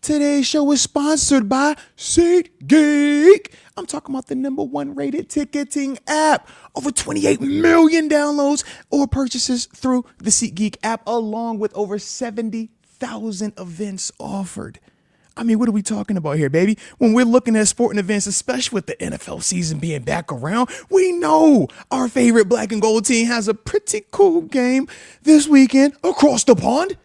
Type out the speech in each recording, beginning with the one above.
Today's show is sponsored by SeatGeek. I'm talking about the #1 rated ticketing app. Over 28 million downloads or purchases through the SeatGeek app, along with over 70,000 events offered. I mean, what are we talking about here, baby? When we're looking at sporting events, especially with the NFL season being back around, we know our favorite black and gold team has a pretty cool game this weekend across the pond.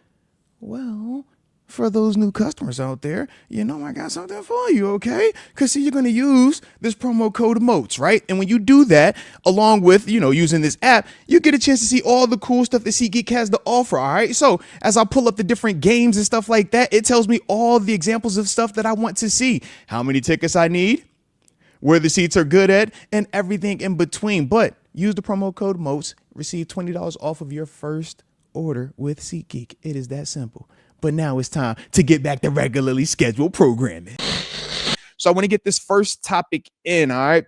Well, for those new customers out there, you know I got something for you, okay? Because, see, you're going to use this promo code Moats, right? And when you do that, along with, using this app, you get a chance to see all the cool stuff that SeatGeek has to offer, all right? So as I pull up the different games and stuff like that, it tells me all the examples of stuff that I want to see, how many tickets I need, where the seats are good at, and everything in between. But use the promo code Moats, receive $20 off of your first order with SeatGeek. It is that simple. But now it's time to get back to regularly scheduled programming. So I want to get this first topic in, all right?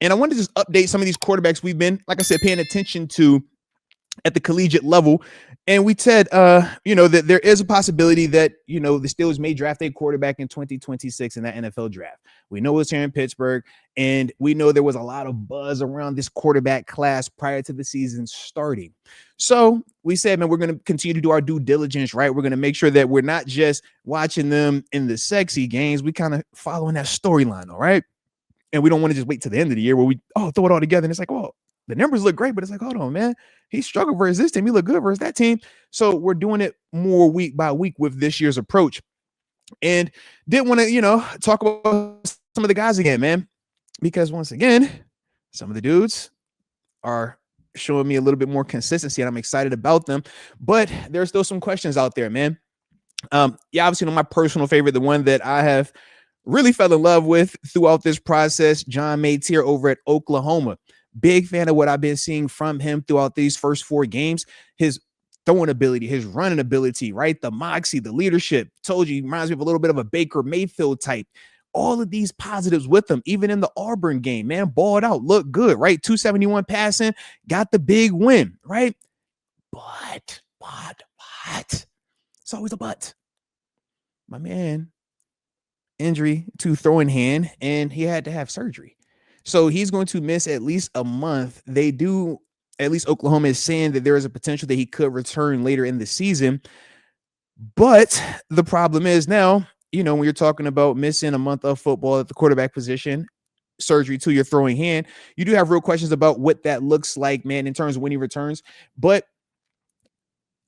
And I want to just update some of these quarterbacks we've been, like I said, paying attention to at the collegiate level. And we said, that there is a possibility that, the Steelers may draft a quarterback in 2026 in that NFL draft. We know it's here in Pittsburgh, and we know there was a lot of buzz around this quarterback class prior to the season starting. So we said, man, we're going to continue to do our due diligence, right? We're going to make sure that we're not just watching them in the sexy games. We kind of following that storyline, all right? And we don't want to just wait to the end of the year where we throw it all together. And it's like, well, the numbers look great, but it's like, hold on, man. He struggled versus this team. He looked good versus that team. So we're doing it more week by week with this year's approach. And didn't want to, talk about some of the guys again, man, because once again, some of the dudes are showing me a little bit more consistency and I'm excited about them. But there's still some questions out there, man. Obviously, my personal favorite, the one that I have really fell in love with throughout this process, John Mates here over at Oklahoma. Big fan of what I've been seeing from him throughout these first 4 games. His throwing ability, his running ability, right? The moxie, the leadership. Told you, he reminds me of a little bit of a Baker Mayfield type. All of these positives with him, even in the Auburn game, man, balled out, looked good, right? 271 passing, got the big win, right? But, it's always a but. My man, injury to throwing hand, and he had to have surgery. So he's going to miss at least a month. They do, at least Oklahoma is saying that there is a potential that he could return later in the season. But the problem is now, when you're talking about missing a month of football at the quarterback position, surgery to your throwing hand, you do have real questions about what that looks like, man, in terms of when he returns. But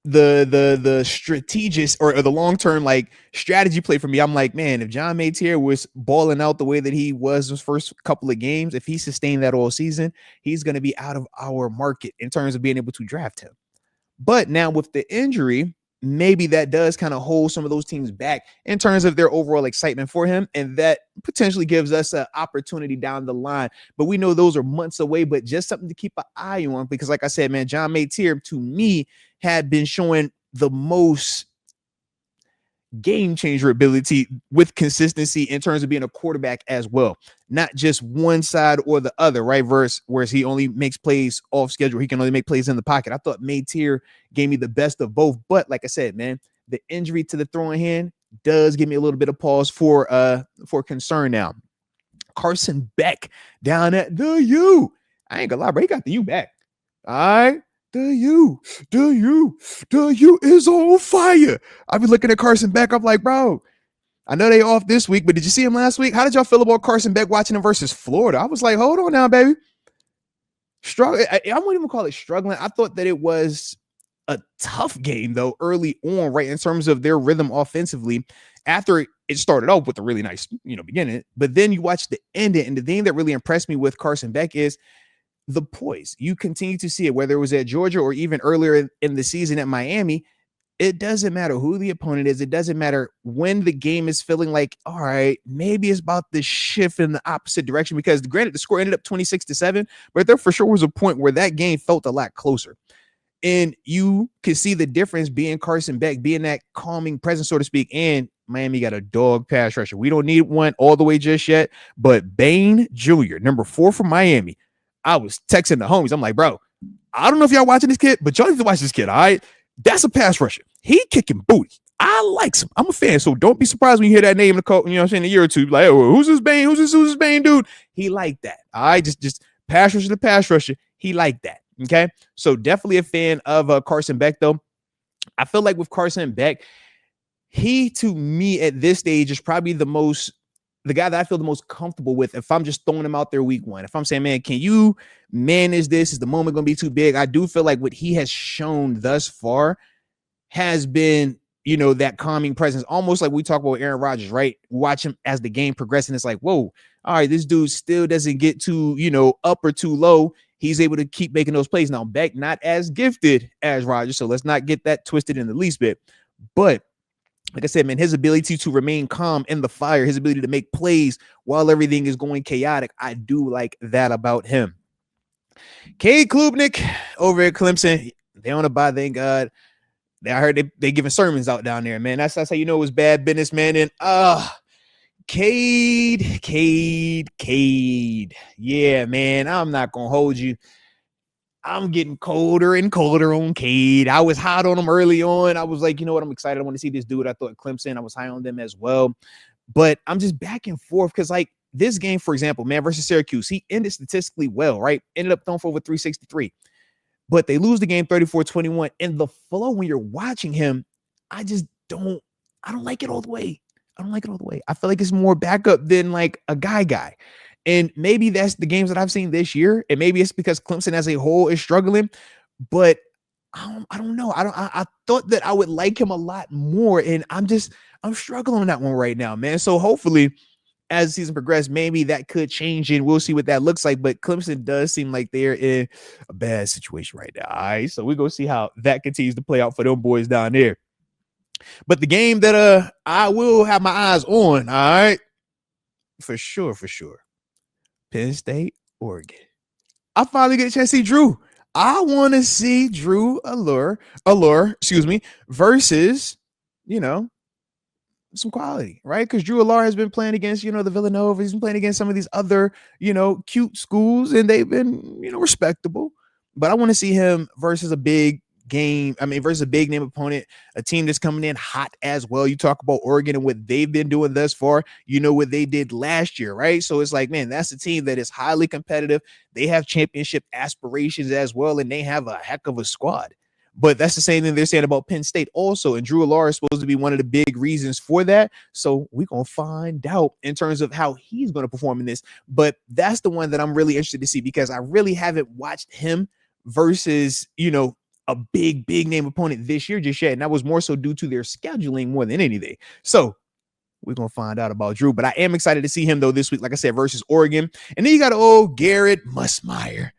the strategist or the long-term strategy play for me, I'm like, man, if John Mates here was balling out the way that he was his first couple of games, if he sustained that all season, he's going to be out of our market in terms of being able to draft him. But now with the injury, maybe that does kind of hold some of those teams back in terms of their overall excitement for him. And that potentially gives us an opportunity down the line. But we know those are months away, but just something to keep an eye on, because like I said, man, John Mates here, to me, had been showing the most game changer ability with consistency in terms of being a quarterback as well. Not just one side or the other, right? Whereas he only makes plays off schedule. He can only make plays in the pocket. I thought Mates here gave me the best of both. But like I said, man, the injury to the throwing hand does give me a little bit of pause for concern now. Carson Beck down at the U. I ain't gonna lie, bro. He got the U back. All right. The U is on fire. I be looking at Carson Beck. I'm like, bro, I know they off this week, but did you see him last week? How did y'all feel about Carson Beck watching him versus Florida? I was like, hold on now, baby. Struggle. I won't even call it struggling. I thought that it was a tough game, though, early on, right, in terms of their rhythm offensively. After it started off with a really nice, beginning, but then you watch the end, and the thing that really impressed me with Carson Beck is the poise. You continue to see it, whether it was at Georgia or even earlier in the season at Miami. It doesn't matter who the opponent is. It doesn't matter when the game is feeling like, all right, maybe it's about the shift in the opposite direction, because granted, the score ended up 26-7, but there for sure was a point where that game felt a lot closer. And you can see the difference being Carson Beck, being that calming presence, so to speak. And Miami got a dog pass rusher. We don't need one all the way just yet, but Bain Jr., number 4 from Miami, I was texting the homies. I'm like, bro, I don't know if y'all watching this kid, but y'all need to watch this kid, all right? That's a pass rusher. He kicking booty. I like him. I'm a fan. So don't be surprised when you hear that name in a year or two. Like, oh, who's this Bane? Who's this Bane dude? He like that. All right. Just pass rusher to pass rusher. He like that. Okay. So definitely a fan of Carson Beck, though. I feel like with Carson Beck, he to me at this stage is probably the guy that I feel the most comfortable with if I'm just throwing him out there week one. If I'm saying, man, can you manage this? Is the moment going to be too big? I do feel like what he has shown thus far has been, that calming presence, almost like we talk about Aaron Rodgers, right? Watch him as the game progresses, and it's like, whoa, all right, this dude still doesn't get too, up or too low. He's able to keep making those plays. Now, Beck, not as gifted as Rodgers, so let's not get that twisted in the least bit. But like I said, man, his ability to remain calm in the fire, his ability to make plays while everything is going chaotic, I do like that about him. Cade Klubnik over at Clemson, they on a bye, thank God. I heard they giving sermons out down there, man. That's how you know it was bad business, man. And Cade. Yeah, man, I'm not gonna hold you. I'm getting colder and colder on Cade. I was hot on him early on. I was like, you know what? I'm excited. I want to see this dude. I thought Clemson, I was high on them as well. But I'm just back and forth because, like, this game, for example, man, versus Syracuse, he ended statistically well, right? Ended up throwing for over 363. But they lose the game 34-21. And the flow when you're watching him, I don't like it all the way. I feel like it's more backup than like a guy. And maybe that's the games that I've seen this year. And maybe it's because Clemson as a whole is struggling. But I don't know. I thought that I would like him a lot more. And I'm struggling on that one right now, man. So hopefully, as the season progresses, maybe that could change and we'll see what that looks like. But Clemson does seem like they're in a bad situation right now. All right. So we're going to see how that continues to play out for them boys down there. But the game that I will have my eyes on, all right, for sure. Penn State, Oregon. I finally get a chance to see Drew. I want to see Drew Allar, versus, some quality, right? Because Drew Allar has been playing against, the Villanova. He's been playing against some of these other, cute schools, and they've been, respectable. But I want to see him versus a big game. Versus a big name opponent, a team that's coming in hot as well. You talk about Oregon and what they've been doing thus far, what they did last year, right? So it's like, man, that's a team that is highly competitive. They have championship aspirations as well, and they have a heck of a squad. But that's the same thing they're saying about Penn State also. And Drew Allar is supposed to be one of the big reasons for that. So we're going to find out in terms of how he's going to perform in this. But that's the one that I'm really interested to see because I really haven't watched him versus, a big name opponent this year just yet. And that was more so due to their scheduling more than anything. So we're going to find out about Drew. But I am excited to see him, though, this week, like I said, versus Oregon. And then you got old Garrett Nussmeier.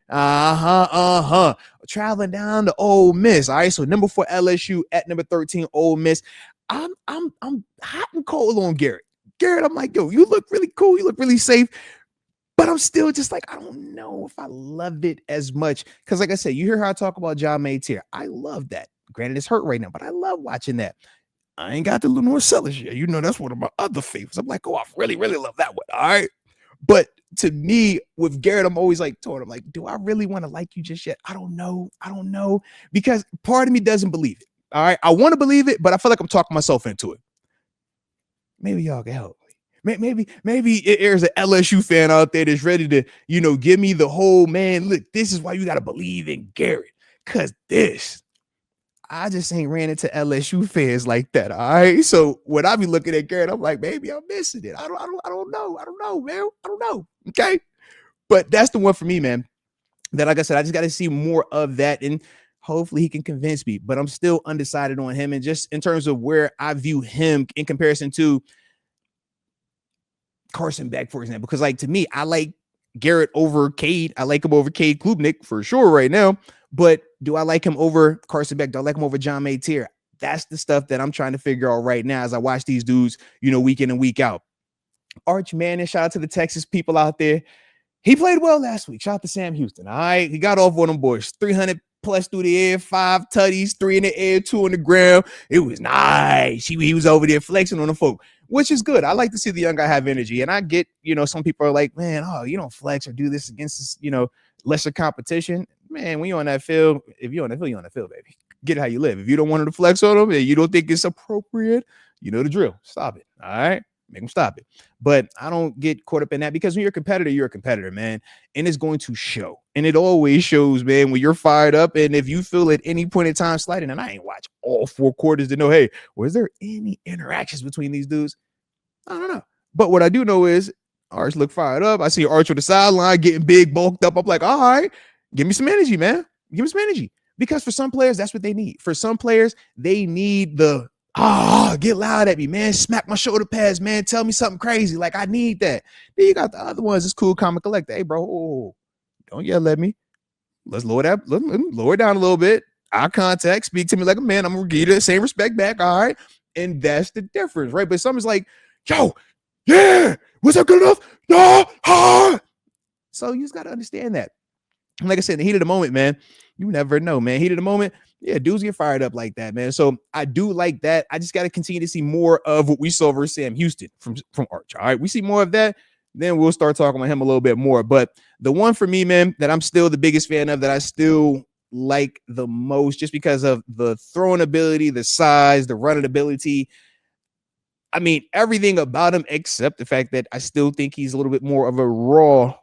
Traveling down to Ole Miss. All right, so number 4 LSU at number 13 Ole Miss. I'm hot and cold on Garrett. I'm like, yo, you look really cool. You look really safe. But I'm still just like, I don't know if I loved it as much. Because like I said, you hear how I talk about John Mates here. I love that. Granted, it's hurt right now, but I love watching that. I ain't got the Lenore Sellers yet. That's one of my other favorites. I'm like, oh, I really, really love that one. All right. But to me, with Garrett, I'm always like, told him, like, do I really want to like you just yet? I don't know. Because part of me doesn't believe it. All right. I want to believe it, but I feel like I'm talking myself into it. Maybe y'all can help me. Maybe there's an LSU fan out there that's ready to, give me the whole, man, look, this is why you got to believe in Garrett. Because I just ain't ran into LSU fans like that. All right. So when I be looking at Garrett, I'm like, maybe I'm missing it. I don't know, man. I don't know. Okay. But that's the one for me, man. That, like I said, I just got to see more of that. And hopefully he can convince me. But I'm still undecided on him. And just in terms of where I view him in comparison to Carson Beck, for example, because like to me, I like Garrett over Cade. I like him over Cade Klubnik for sure right now. But do I like him over Carson Beck? Do I like him over John Mates here? That's the stuff that I'm trying to figure out right now as I watch these dudes, week in and week out. Arch Manning, shout out to the Texas people out there. He played well last week. Shout out to Sam Houston. All right. He got off on them boys. 300 plus through the air, 5 tutties, 3 in the air, 2 on the ground. It was nice. He was over there flexing on the folk, which is good. I like to see the young guy have energy. And I get, some people are like, man, you don't flex or do this against this, lesser competition. Man, when you're on that field, if you're on that field, you're on that field, baby. get it how you live. If you don't want him to flex on him and you don't think it's appropriate, you know the drill. Stop it. All right. Make him stop it. But I don't get caught up in that because when you're a competitor, man. And it's going to show. And it always shows, man, when you're fired up. And if you feel at any point in time sliding, and I ain't watched all 4 quarters to know, hey, was there any interactions between these dudes? I don't know. But what I do know is Arch look fired up. I see Arch on the sideline getting big, bulked up. I'm like, all right, give me some energy, man. Give me some energy. Because for some players, that's what they need. For some players, they need the get loud at me, man. Smack my shoulder pads, man. Tell me something crazy. Like, I need that. Then you got the other ones. It's cool, calm, and collected. Hey, bro, don't yell at me. Let's lower that. Lower it down a little bit. Eye contact. Speak to me like a man. I'm going to give you the same respect back. All right. And that's the difference, right? But someone's like, yo, yeah, was that good enough? No. So you just got to understand that. And like I said, in the heat of the moment, man, you never know, man. Heat of the moment, yeah, dudes get fired up like that, man. So I do like that. I just got to continue to see more of what we saw versus Sam Houston from Arch. All right, we see more of that, then we'll start talking about him a little bit more. But the one for me, man, that I'm still the biggest fan of, that I still like the most, just because of the throwing ability, the size, the running ability. I mean, everything about him except the fact that I still think he's a little bit more of a raw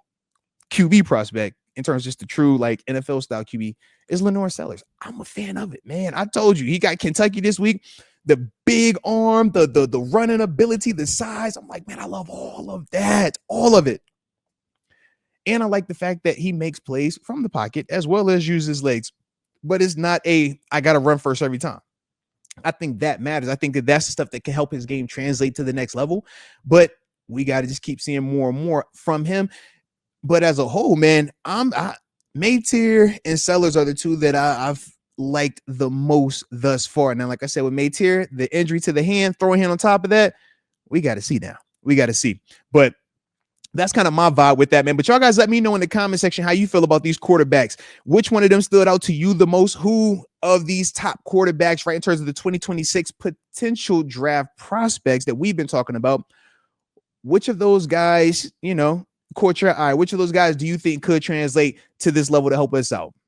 QB prospect in terms of just the true like NFL style QB is Lenore Sellers. I'm a fan of it, man. I told you, he got Kentucky this week. The big arm, the running ability, the size. I'm like, man, I love all of that, all of it. And I like the fact that he makes plays from the pocket as well as uses his legs. But it's not I got to run first every time. I think that matters. I think that that's the stuff that can help his game translate to the next level. But we got to just keep seeing more and more from him. But as a whole, man, Maytier and Sellers are the two that I've liked the most thus far. Now, like I said, with Maytier, the injury to the hand, throwing him on top of that, we got to see now. We got to see. But that's kind of my vibe with that, man. But y'all guys let me know in the comment section how you feel about these quarterbacks. Which one of them stood out to you the most? Who of these top quarterbacks, right, in terms of the 2026 potential draft prospects that we've been talking about, which of those guys, caught your eye? Which of those guys do you think could translate to this level to help us out?